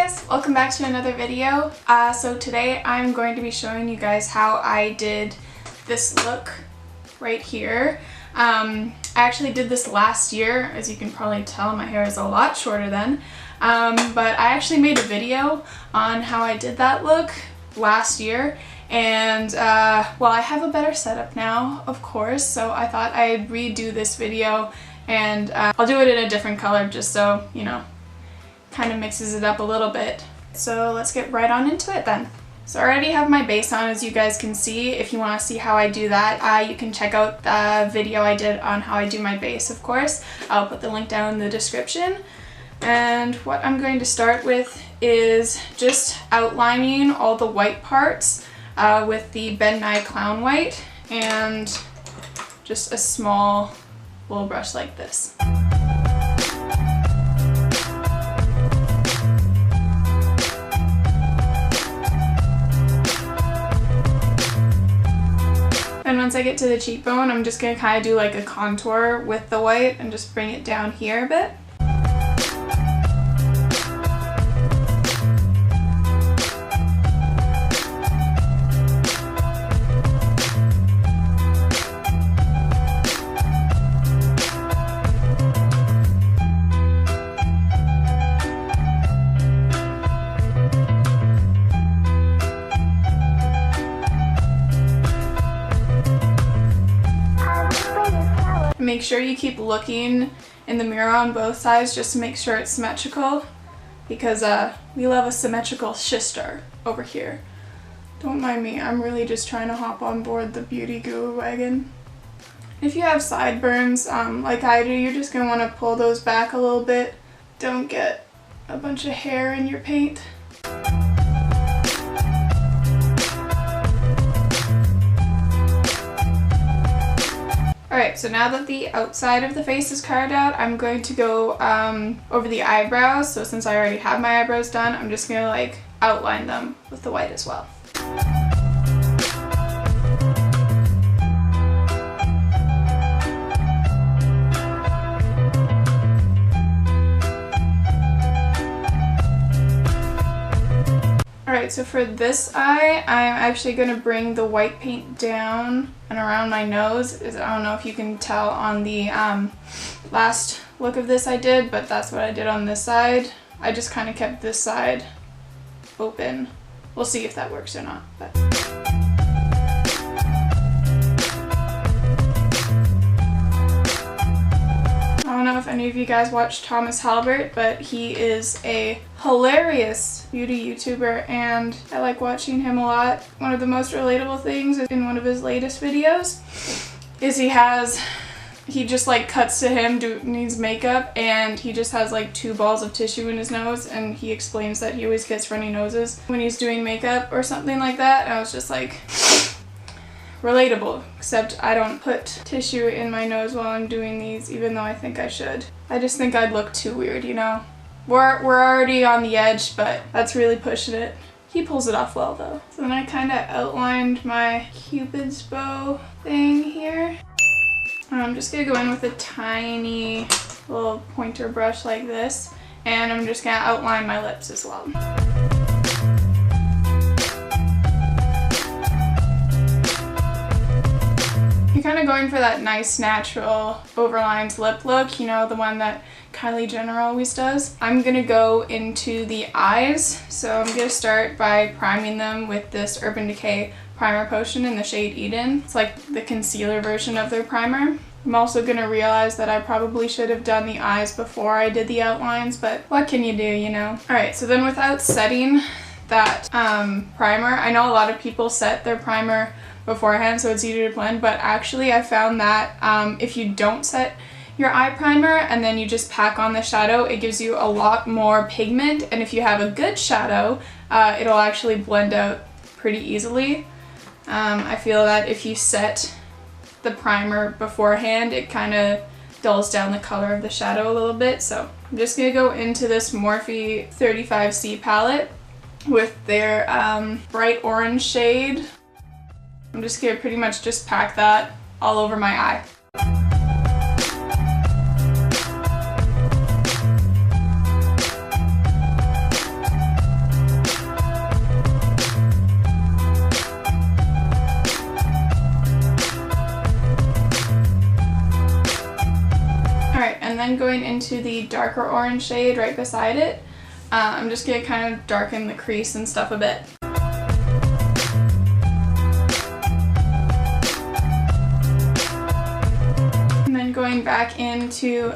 guys, welcome back to another video. So today I'm going to be showing you guys how I did this look right here. I actually did this last year. As you can probably tell, my hair is a lot shorter then. But I actually made a video on how I did that look last year. And well, I have a better setup now, of course, so I thought I'd redo this video, and I'll do it in a different color just so, you know, kind of mixes it up a little bit. So let's get right on into it then. So I already have my base on, as you guys can see. If you want to see how I do that, you can check out the video I did on how I do my base, of course. I'll put the link down in the description. And what I'm going to start with is just outlining all the white parts with the Ben Nye Clown White and just a small little brush like this. And once I get to the cheekbone, I'm just going to kind of do like a contour with the white and just bring it down here a bit. Make sure you keep looking in the mirror on both sides just to make sure it's symmetrical, because we love a symmetrical sister over here. Don't mind me, I'm really just trying to hop on board the beauty guru wagon. If you have sideburns like I do, you're just going to want to pull those back a little bit. Don't get a bunch of hair in your paint. Alright, so now that the outside of the face is carved out, I'm going to go over the eyebrows. So since I already have my eyebrows done, I'm just going to like outline them with the white as well. Alright, so for this eye, I'm actually going to bring the white paint down and around my nose. I don't know if you can tell on the last look of this I did, but that's what I did on this side. I just kind of kept this side open. We'll see if that works or not. But I don't know if any of you guys watch Thomas Halbert, but he is a hilarious beauty YouTuber and I like watching him a lot. One of the most relatable things in one of his latest videos is he just like cuts to him needs makeup and he just has like 2 balls of tissue in his nose, and he explains that he always gets runny noses when he's doing makeup or something like that. And I was just like, relatable, except I don't put tissue in my nose while I'm doing these, even though I think I should. I just think I'd look too weird, you know? We're already on the edge, but that's really pushing it. He pulls it off well though. So then I kind of outlined my Cupid's bow thing here. I'm just gonna go in with a tiny little pointer brush like this, and I'm just gonna outline my lips as well. You're kind of going for that nice natural overlined lip look, you know, the one that Kylie Jenner always does. I'm gonna go into the eyes, so I'm gonna start by priming them with this Urban Decay primer potion in the shade Eden. It's like the concealer version of their primer. I'm also gonna realize that I probably should have done the eyes before I did the outlines, but what can you do, you know? Alright, so then without setting that primer, I know a lot of people set their primer beforehand so it's easier to blend, but actually I found that if you don't set your eye primer and then you just pack on the shadow, it gives you a lot more pigment, and if you have a good shadow, it'll actually blend out pretty easily. I feel that if you set the primer beforehand, it kind of dulls down the color of the shadow a little bit. So I'm just going to go into this Morphe 35C palette with their bright orange shade. I'm just going to pretty much just pack that all over my eye. Alright, and then going into the darker orange shade right beside it, I'm just going to kind of darken the crease and stuff a bit. And then going back into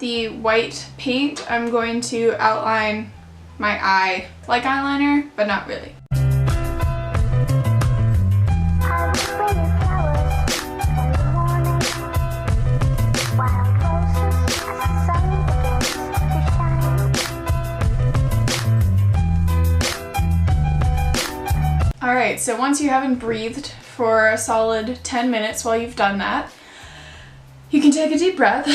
the white paint, I'm going to outline my eye like eyeliner, but not really. Alright, so once you haven't breathed for a solid 10 minutes while you've done that, you can take a deep breath,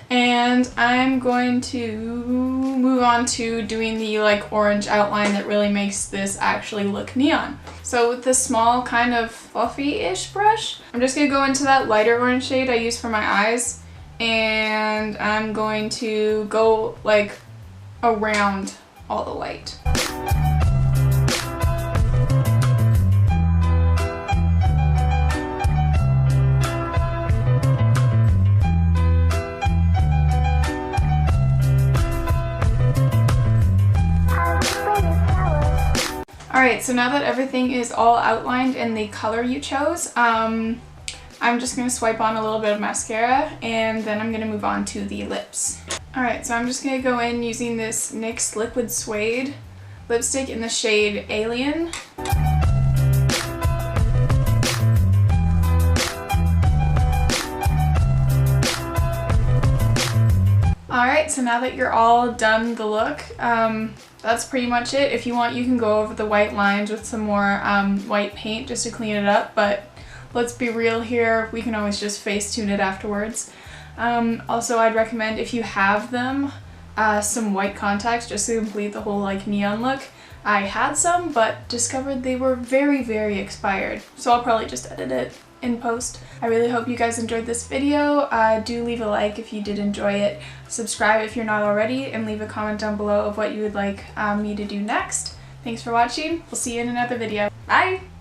and I'm going to move on to doing the like orange outline that really makes this actually look neon. So with this small kind of fluffy-ish brush, I'm just going to go into that lighter orange shade I use for my eyes, and I'm going to go like around all the white. Alright, so now that everything is all outlined in the color you chose, I'm just going to swipe on a little bit of mascara, and then I'm going to move on to the lips. Alright, so I'm just going to go in using this NYX Liquid Suede lipstick in the shade Alien. Alright, so now that you're all done the look, that's pretty much it. If you want, you can go over the white lines with some more white paint just to clean it up, but let's be real here, we can always just Facetune it afterwards. Also, I'd recommend, if you have them, some white contacts just to complete the whole like neon look. I had some, but discovered they were very, very expired, so I'll probably just edit it in post. I really hope you guys enjoyed this video. Do leave a like if you did enjoy it, subscribe if you're not already, and leave a comment down below of what you would like me to do next. Thanks for watching. We'll see you in another video. Bye!